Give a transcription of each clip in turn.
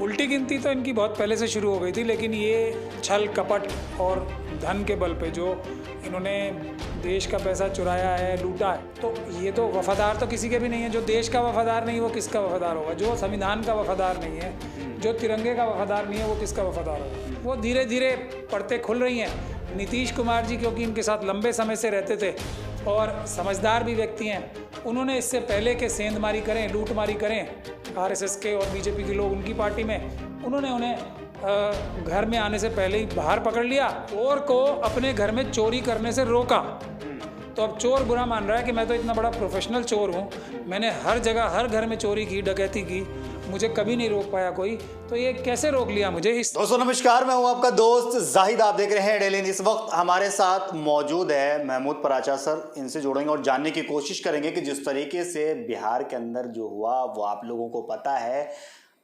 उल्टी गिनती तो इनकी बहुत पहले से शुरू हो गई थी, लेकिन ये छल कपट और धन के बल पे जो इन्होंने देश का पैसा चुराया है, लूटा है, तो ये तो वफादार तो किसी के भी नहीं है। जो देश का वफादार नहीं वो किसका वफादार होगा? जो संविधान का वफादार नहीं है, जो तिरंगे का वफादार नहीं है, वो किसका वफादार होगा? वो धीरे धीरे परतें खुल रही हैं। नीतीश कुमार जी क्योंकि इनके साथ लंबे समय से रहते थे और समझदार भी व्यक्ति हैं, उन्होंने इससे पहले के सेंधमारी करें, लूटमारी करें आरएसएस के और बीजेपी के लोग उनकी पार्टी में, उन्होंने उन्हें घर में आने से पहले ही बाहर पकड़ लिया, चोर को अपने घर में चोरी करने से रोका। तो अब चोर बुरा मान रहा है कि मैं तो इतना बड़ा प्रोफेशनल चोर हूँ, मैंने हर जगह हर घर में चोरी की, डकैती की, मुझे कभी नहीं रोक पाया कोई, तो ये कैसे रोक लिया मुझे? दोस्तों नमस्कार, मैं हूं आपका दोस्त जाहिद, आप देख रहे हैं डेली न्यूज़। इस वक्त हमारे साथ मौजूद है महमूद पराचा सर। इनसे जुड़ेंगे और जानने की कोशिश करेंगे कि जिस तरीके से बिहार के अंदर जो हुआ वो आप लोगों को पता है।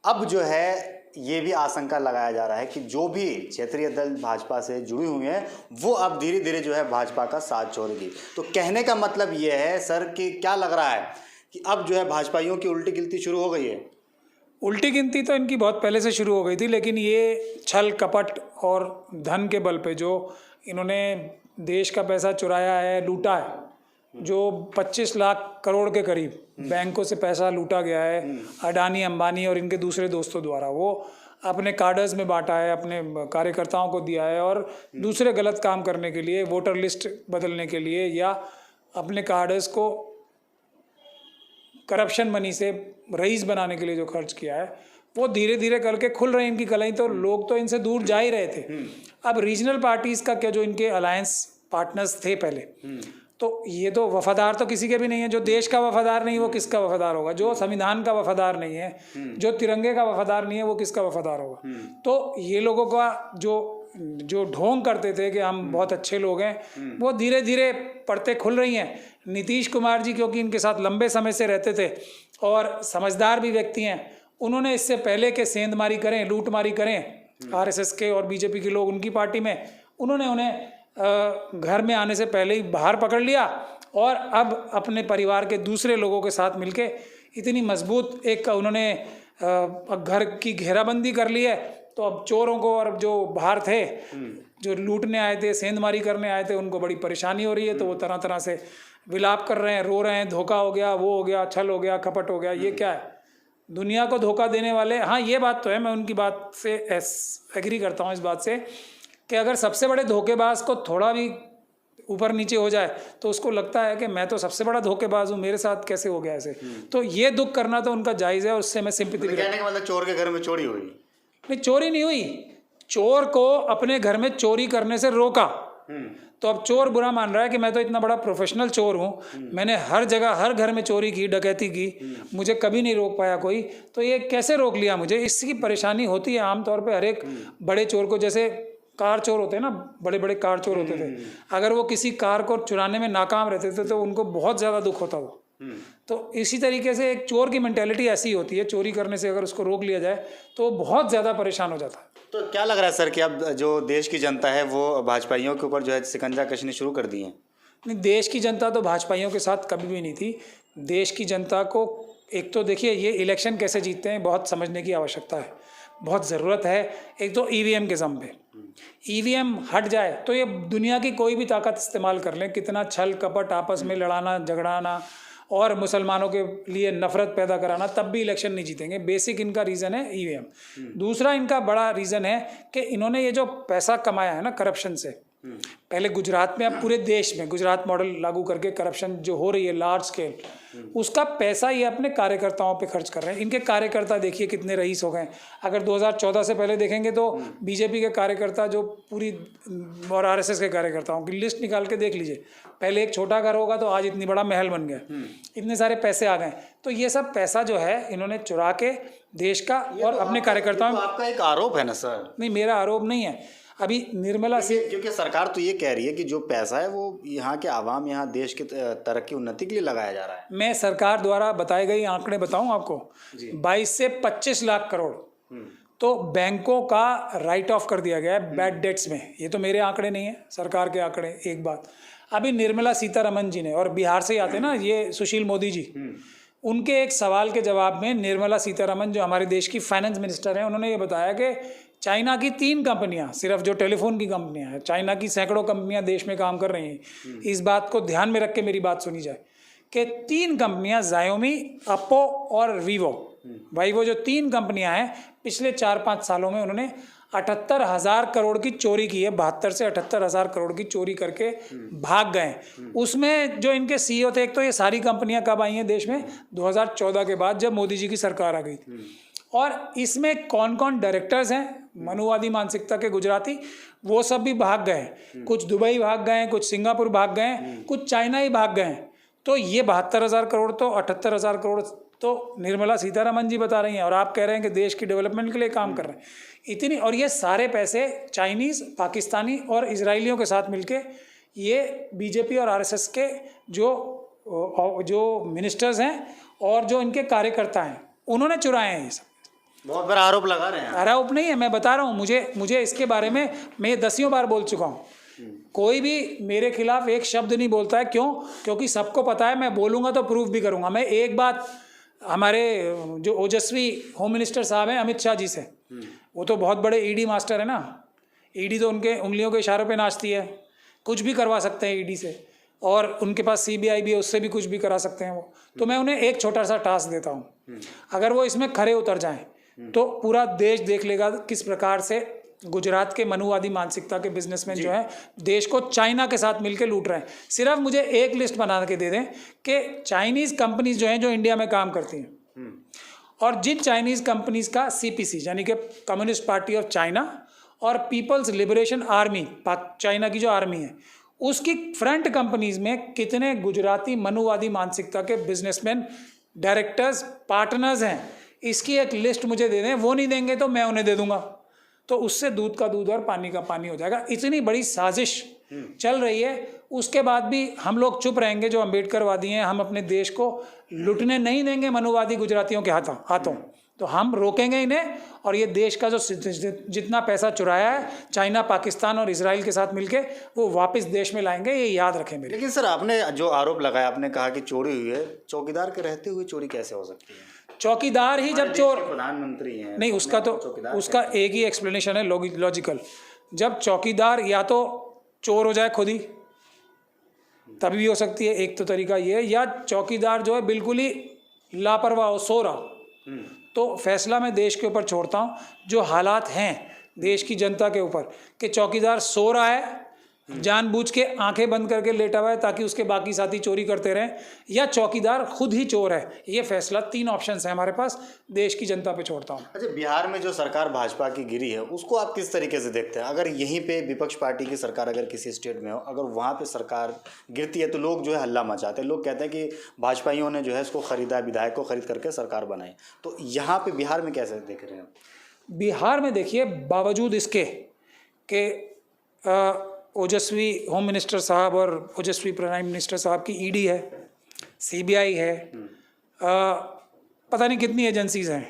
अब जो है ये भी आशंका लगाया जा रहा है कि जो भी क्षेत्रीय दल भाजपा से जुड़ी हुई हैं वो अब धीरे धीरे जो है भाजपा का साथ छोड़ेगी। तो कहने का मतलब ये है सर कि क्या लग रहा है कि अब जो है भाजपाइयों की उल्टी गिनती शुरू हो गई है? उल्टी गिनती तो इनकी बहुत पहले से शुरू हो गई थी, लेकिन ये छल कपट और धन के बल पे जो इन्होंने देश का पैसा चुराया है, लूटा है, जो 25 लाख करोड़ के करीब बैंकों से पैसा लूटा गया है अडानी, अंबानी और इनके दूसरे दोस्तों द्वारा, वो अपने कार्डर्स में बांटा है, अपने कार्यकर्ताओं को दिया है और दूसरे गलत काम करने के लिए, वोटर लिस्ट बदलने के लिए या अपने कार्डर्स को करप्शन मनी से रईस बनाने के लिए जो खर्च किया है, वो धीरे धीरे करके खुल रहे हैं इनकी कलाई। तो लोग तो इनसे दूर जा ही रहे थे। अब रीजनल पार्टीज का क्या, जो इनके अलायंस पार्टनर्स थे पहले, तो ये तो वफादार तो किसी के भी नहीं है। जो देश का वफादार नहीं वो किसका वफादार होगा? जो संविधान का वफादार नहीं है, जो तिरंगे का वफादार नहीं है, वो किसका वफादार होगा? तो ये लोगों का जो ढोंग करते थे कि हम बहुत अच्छे लोग हैं, वो धीरे धीरे परतें खुल रही हैं। नीतीश कुमार जी क्योंकि इनके साथ लंबे समय से रहते थे और समझदार भी व्यक्ति हैं, उन्होंने इससे पहले के सेंधमारी करें, लूटमारी करें आरएसएस के और बीजेपी के लोग उनकी पार्टी में, उन्होंने उन्हें घर में आने से पहले ही बाहर पकड़ लिया और अब अपने परिवार के दूसरे लोगों के साथ मिलके इतनी मजबूत एक उन्होंने घर की घेराबंदी कर ली है। तो अब चोरों को और जो बाहर थे, जो लूटने आए थे, सेंधमारी करने आए थे, उनको बड़ी परेशानी हो रही है। तो वो तरह तरह से विलाप कर रहे हैं, रो रहे हैं, धोखा हो गया, वो हो गया, छल हो गया, कपट हो गया। ये क्या है? दुनिया को धोखा देने वाले। हाँ, ये बात तो है, मैं उनकी बात से एग्री करता हूँ इस बात से कि अगर सबसे बड़े धोखेबाज को थोड़ा भी ऊपर नीचे हो जाए तो उसको लगता है कि मैं तो सबसे बड़ा धोखेबाज हूँ, मेरे साथ कैसे हो गया ऐसे। तो ये दुख करना तो उनका जायज़ है, उससे मैं सिंपैथी भी। कहने का मतलब चोर के घर में चोरी हुई? नहीं, चोरी नहीं हुई, चोर को अपने घर में चोरी करने से रोका। तो अब चोर बुरा मान रहा है कि मैं तो इतना बड़ा प्रोफेशनल चोर हूँ, मैंने हर जगह हर घर में चोरी की, डकैती की, मुझे कभी नहीं रोक पाया कोई, तो ये कैसे रोक लिया मुझे? इसकी परेशानी होती है आमतौर पे हर एक बड़े चोर को। जैसे कार चोर होते हैं ना, बड़े बड़े कार चोर होते थे, अगर वो किसी कार को चुराने में नाकाम रहते थे तो उनको बहुत ज़्यादा दुख होता था। तो इसी तरीके से एक चोर की मेंटेलिटी ऐसी होती है, चोरी करने से अगर उसको रोक लिया जाए तो बहुत ज़्यादा परेशान हो जाता है। तो क्या लग रहा है सर कि अब जो देश की जनता है वो भाजपाइयों के ऊपर जो है शिकंजा कसनी शुरू कर दी है? नहीं, देश की जनता तो भाजपाइयों के साथ कभी भी नहीं थी। देश की जनता को एक तो देखिए, ये इलेक्शन कैसे जीतते हैं बहुत समझने की आवश्यकता है, बहुत ज़रूरत है। एक तो ईवीएम के दम पे, ईवीएम हट जाए तो ये दुनिया की कोई भी ताकत इस्तेमाल कर लें, कितना छल कपट, आपस में लड़ाना झगड़ाना और मुसलमानों के लिए नफरत पैदा कराना, तब भी इलेक्शन नहीं जीतेंगे। बेसिक इनका रीज़न है ईवीएम। दूसरा इनका बड़ा रीज़न है कि इन्होंने ये जो पैसा कमाया है ना करप्शन से, पहले गुजरात में, अब पूरे देश में गुजरात मॉडल लागू करके करप्शन जो हो रही है लार्ज स्केल, उसका पैसा ये अपने कार्यकर्ताओं पे खर्च कर रहे हैं। इनके कार्यकर्ता देखिए कितने रईस हो गए। अगर 2014 से पहले देखेंगे तो बीजेपी के कार्यकर्ता जो पूरी और आरएसएस के कार्यकर्ताओं की लिस्ट निकाल के देख लीजिए, पहले एक छोटा घर होगा तो आज इतनी बड़ा महल बन गया, इतने सारे पैसे आ गए। तो ये सब पैसा जो है इन्होंने चुरा के देश का और अपने कार्यकर्ताओं। आपका एक आरोप है ना सर? नहीं, मेरा आरोप नहीं है। अभी निर्मला से, क्योंकि सरकार तो ये कह रही है कि जो पैसा है वो यहाँ के आवाम, यहाँ देश की तरक्की उन्नति के लिए लगाया जा रहा है। मैं सरकार द्वारा बताए गए आंकड़े बताऊं आपको, 22 से 25 लाख करोड़ तो बैंकों का राइट ऑफ कर दिया गया है बैड डेट्स में। ये तो मेरे आंकड़े नहीं है, सरकार के आंकड़े। एक बात, अभी निर्मला सीतारमन जी ने, और बिहार से ही आते ना ये सुशील मोदी जी, उनके एक सवाल के जवाब में निर्मला सीतारमण जो हमारे देश की फाइनेंस मिनिस्टर हैं, उन्होंने ये बताया कि चाइना की 3 कंपनियां, सिर्फ जो टेलीफोन की कंपनियां हैं, चाइना की सैकड़ों कंपनियां देश में काम कर रही हैं। इस बात को ध्यान में रख के मेरी बात सुनी जाए कि 3 कंपनियां Xiaomi, Oppo और Vivo, भाई वो जो 3 कंपनियां हैं, पिछले 4-5 सालों में उन्होंने 78,000 करोड़ की चोरी की है। 72 से 78,000 करोड़ की चोरी करके भाग गए। उसमें जो इनके सीईओ थे, एक तो ये सारी कंपनियां कब आई हैं देश में? 2014 के बाद, जब मोदी जी की सरकार आ गई थी। और इसमें कौन कौन डायरेक्टर्स हैं मनुवादी मानसिकता के गुजराती, वो सब भी भाग गए। कुछ दुबई भाग गए, कुछ सिंगापुर भाग गए, कुछ चाइना ही भाग गए। तो ये 72,000 करोड़ तो 78,000 करोड़ तो निर्मला सीतारमण जी बता रही हैं, और आप कह रहे हैं कि देश की डेवलपमेंट के लिए काम कर रहे हैं। इतनी, और ये सारे पैसे चाइनीज़, पाकिस्तानी और इजरायलियों के साथ मिलके ये बीजेपी और आरएसएस के जो मिनिस्टर्स हैं और जो इनके कार्यकर्ता हैं, उन्होंने चुराए हैं। ये सब बहुत बड़ा आरोप लगा रहे हैं। आरोप नहीं है, मैं बता रहा हूँ, मुझे इसके बारे में मैं 10 बार बोल चुका हूँ। कोई भी मेरे खिलाफ एक शब्द नहीं बोलता है। क्यों? क्योंकि सबको पता है मैं बोलूँगा तो प्रूफ भी करूँगा। मैं एक बात हमारे जो ओजस्वी होम मिनिस्टर साहब हैं अमित शाह जी से, वो तो बहुत बड़े ईडी मास्टर है ना। ईडी तो उनके उंगलियों के इशारों पे नाचती है, कुछ भी करवा सकते हैं ईडी से, और उनके पास सीबीआई भी है, उससे भी कुछ भी करा सकते हैं वो। तो मैं उन्हें एक छोटा सा टास्क देता हूँ, अगर वो इसमें खरे उतर जाएं तो पूरा देश देख लेगा किस प्रकार से गुजरात के मनुवादी मानसिकता के बिजनेसमैन जो है देश को चाइना के साथ मिलकर लूट रहे हैं। सिर्फ मुझे एक लिस्ट बना के दे दें कि चाइनीज़ कंपनीज जो हैं जो इंडिया में काम करती हैं, और जिन चाइनीज़ कंपनीज का सीपीसी यानी कि कम्युनिस्ट पार्टी ऑफ चाइना और पीपल्स लिबरेशन आर्मी, चाइना की जो आर्मी है, उसकी फ्रंट कंपनीज में कितने गुजराती मनुवादी मानसिकता के बिजनेसमैन, डायरेक्टर्स, पार्टनर्स हैं, इसकी एक लिस्ट मुझे दे दें। वो नहीं देंगे तो मैं उन्हें दे दूंगा, तो उससे दूध का दूध और पानी का पानी हो जाएगा। इतनी बड़ी साजिश चल रही है, उसके बाद भी हम लोग चुप रहेंगे जो अम्बेडकरवादी हैं। हम अपने देश को लुटने नहीं देंगे मनुवादी गुजरातियों के हाथों। तो हम रोकेंगे इन्हें, और ये देश का जो जितना पैसा चुराया है चाइना, पाकिस्तान और इजराइल के साथ मिलके, वो वापस देश में लाएंगे, ये याद रखें मेरे। लेकिन सर, आपने जो आरोप लगाया, आपने कहा कि चोरी हुई है, चौकीदार के रहते हुए चोरी कैसे हो सकती है? चौकीदार ही जब चोर, प्रधानमंत्री हैं नहीं, उसका एक ही एक्सप्लेनेशन है लॉजिकल। जब चौकीदार या तो चोर हो जाए खुद ही, तभी भी हो सकती है, एक तो तरीका ये है, या चौकीदार जो है बिल्कुल ही लापरवाह हो, सो रहा। तो फैसला मैं देश के ऊपर छोड़ता हूँ, जो हालात हैं देश की जनता के ऊपर, कि चौकीदार सो रहा है, जानबूझ के आंखें बंद करके लेटा हुआ है ताकि उसके बाकी साथी चोरी करते रहें, या चौकीदार खुद ही चोर है। ये फैसला, 3 ऑप्शंस हैं हमारे पास, देश की जनता पे छोड़ता हूँ। अच्छा, बिहार में जो सरकार भाजपा की गिरी है, उसको आप किस तरीके से देखते हैं? अगर यहीं पे विपक्ष पार्टी की सरकार अगर किसी स्टेट में हो, अगर वहाँ पे सरकार गिरती है तो लोग जो है हल्ला मचाते हैं, लोग कहते हैं कि भाजपाइयों ने जो है इसको खरीदा, विधायक को खरीद करके सरकार बनाई। तो यहाँ पे बिहार में कैसे देख रहे हैं? बिहार में देखिए, बावजूद इसके कि ओजस्वी होम मिनिस्टर साहब और ओजस्वी प्राइम मिनिस्टर साहब की ईडी है, सीबीआई है, पता नहीं कितनी एजेंसीज हैं,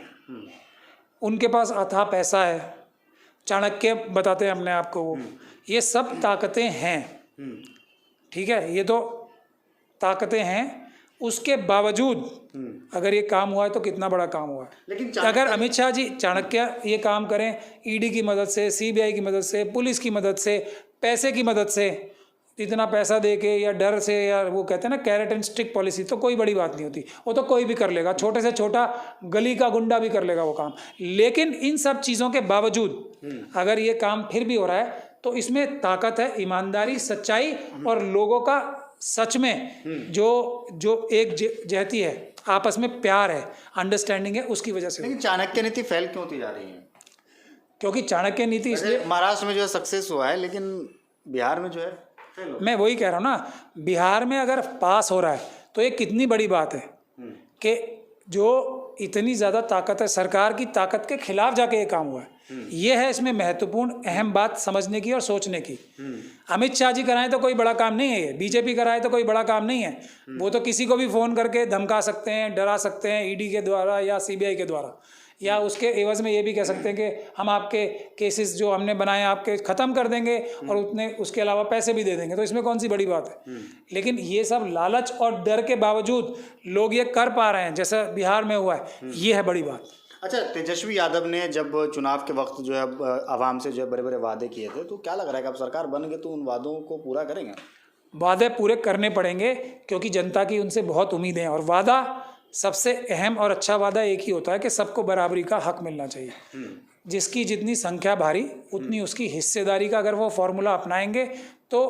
उनके पास अथाह पैसा है, चाणक्य बताते हैं अपने आप को वो, ये सब ताकतें हैं, ठीक है, ये तो ताकतें हैं। उसके बावजूद अगर ये काम हुआ है तो कितना बड़ा काम हुआ है। लेकिन अगर अमित शाह जी, चाणक्य ये काम करें ईडी की मदद से, सीबीआई की मदद से, पुलिस की मदद से, पैसे की मदद से, इतना पैसा दे के या डर से, या वो कहते हैं ना कैरेट एंड स्टिक पॉलिसी, तो कोई बड़ी बात नहीं होती, वो तो कोई भी कर लेगा, छोटे से छोटा गली का गुंडा भी कर लेगा वो काम। लेकिन इन सब चीज़ों के बावजूद अगर ये काम फिर भी हो रहा है तो इसमें ताकत है, ईमानदारी, सच्चाई और लोगों का सच में जो एक जहती है, आपस में प्यार है, अंडरस्टैंडिंग है, उसकी वजह से। लेकिन चाणक्य नीति फेल क्यों होती जा रही है? क्योंकि चाणक्य नीति इसलिए महाराष्ट्र में जो है सक्सेस हुआ है, लेकिन बिहार में जो है फेल हो। मैं वही कह रहा हूँ ना, बिहार में अगर पास हो रहा है तो ये कितनी बड़ी बात है कि जो इतनी ज़्यादा ताकत है, सरकार की ताकत के खिलाफ जाके ये काम हुआ है। ये है इसमें महत्वपूर्ण अहम बात समझने की और सोचने की। अमित शाह जी कराएं तो कोई बड़ा काम नहीं है, ये बीजेपी कराए तो कोई बड़ा काम नहीं है। वो तो किसी को भी फ़ोन करके धमका सकते हैं, डरा सकते हैं ईडी के द्वारा या सीबीआई के द्वारा। या उसके एवज में ये भी कह सकते हैं कि हम आपके केसेस जो हमने बनाए आपके ख़त्म कर देंगे और उतने उसके अलावा पैसे भी दे देंगे, तो इसमें कौन सी बड़ी बात है। लेकिन ये सब लालच और डर के बावजूद लोग ये कर पा रहे हैं, जैसा बिहार में हुआ है, ये है बड़ी बात। अच्छा, तेजस्वी यादव ने जब चुनाव के वक्त जो है आवाम से जो है बड़े बड़े वादे किए थे, तो क्या लग रहा है कि अब सरकार बन गई तो उन वादों को पूरा करेंगे? वादे पूरे करने पड़ेंगे क्योंकि जनता की उनसे बहुत उम्मीदें हैं, और वादा सबसे अहम और अच्छा वादा एक ही होता है कि सबको बराबरी का हक मिलना चाहिए। जिसकी जितनी संख्या भारी उतनी उसकी हिस्सेदारी का अगर वो फॉर्मूला अपनाएंगे तो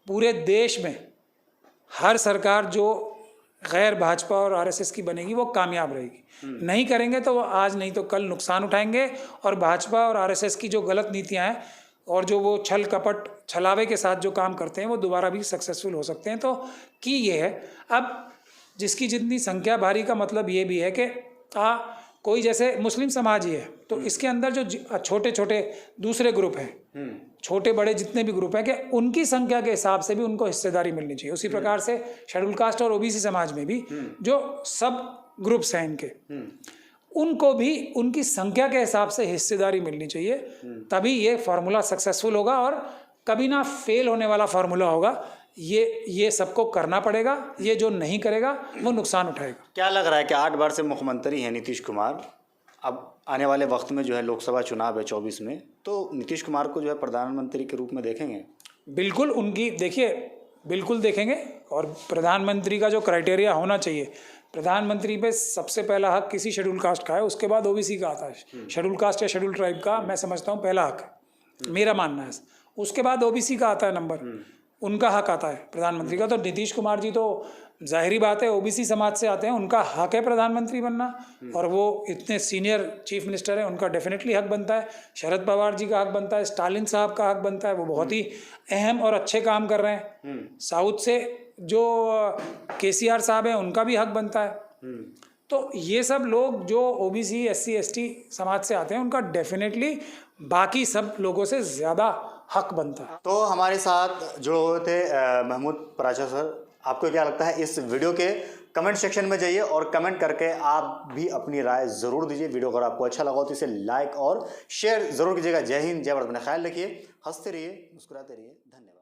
पूरे देश में हर सरकार जो गैर भाजपा और आरएसएस की बनेगी वो कामयाब रहेगी। नहीं करेंगे तो वो आज नहीं तो कल नुकसान उठाएंगे, और भाजपा और आरएसएस की जो गलत नीतियां हैं और जो वो छल कपट छलावे के साथ जो काम करते हैं वो दोबारा भी सक्सेसफुल हो सकते हैं। तो कि ये है, अब जिसकी जितनी संख्या भारी का मतलब ये भी है कि कोई जैसे मुस्लिम समाज ही है तो इसके अंदर जो छोटे छोटे दूसरे ग्रुप हैं, छोटे बड़े जितने भी ग्रुप हैं, कि उनकी संख्या के हिसाब से भी उनको हिस्सेदारी मिलनी चाहिए। उसी प्रकार से शेड्यूल कास्ट और ओबीसी समाज में भी जो सब ग्रुप्स हैं इनके, उनको भी उनकी संख्या के हिसाब से हिस्सेदारी मिलनी चाहिए, तभी ये फार्मूला सक्सेसफुल होगा और कभी ना फेल होने वाला फार्मूला होगा। ये सबको करना पड़ेगा, ये जो नहीं करेगा वो नुकसान उठाएगा। क्या लग रहा है कि 8 बार से मुख्यमंत्री हैं नीतीश कुमार, अब आने वाले वक्त में जो है लोकसभा चुनाव है 24 में, तो नीतीश कुमार को जो है प्रधानमंत्री के रूप में देखेंगे? बिल्कुल, उनकी देखिए बिल्कुल देखेंगे, और प्रधानमंत्री का जो क्राइटेरिया होना चाहिए, प्रधानमंत्री पे सबसे पहला हक किसी शेड्यूल कास्ट का है, उसके बाद ओबीसी का आता है। शेड्यूल कास्ट या शेड्यूल ट्राइब का मैं समझता हूँ पहला हक है, मेरा मानना है। उसके बाद ओबीसी का आता है नंबर, उनका हक आता है प्रधानमंत्री का। तो नीतीश कुमार जी तो जाहिरी बात है ओबीसी समाज से आते हैं, उनका हक है प्रधानमंत्री बनना, और वो इतने सीनियर चीफ मिनिस्टर हैं, उनका डेफिनेटली हक बनता है। शरद पवार जी का हक बनता है, स्टालिन साहब का हक बनता है, वो बहुत ही अहम और अच्छे काम कर रहे हैं। साउथ से जो केसीआर साहब हैं उनका भी हक बनता है। तो ये सब लोग जो ओबीसी एससी एसटी समाज से आते हैं उनका डेफिनेटली बाकी सब लोगों से ज़्यादा हक बनता है। तो हमारे साथ जुड़े हुए थे महमूद पराचा सर। आपको क्या लगता है? इस वीडियो के कमेंट सेक्शन में जाइए और कमेंट करके आप भी अपनी राय ज़रूर दीजिए। वीडियो अगर आपको अच्छा लगा तो इसे लाइक और शेयर ज़रूर कीजिएगा। जय हिंद, जय भारत, अपना ख्याल रखिए, हंसते रहिए, मुस्कुराते रहिए। धन्यवाद।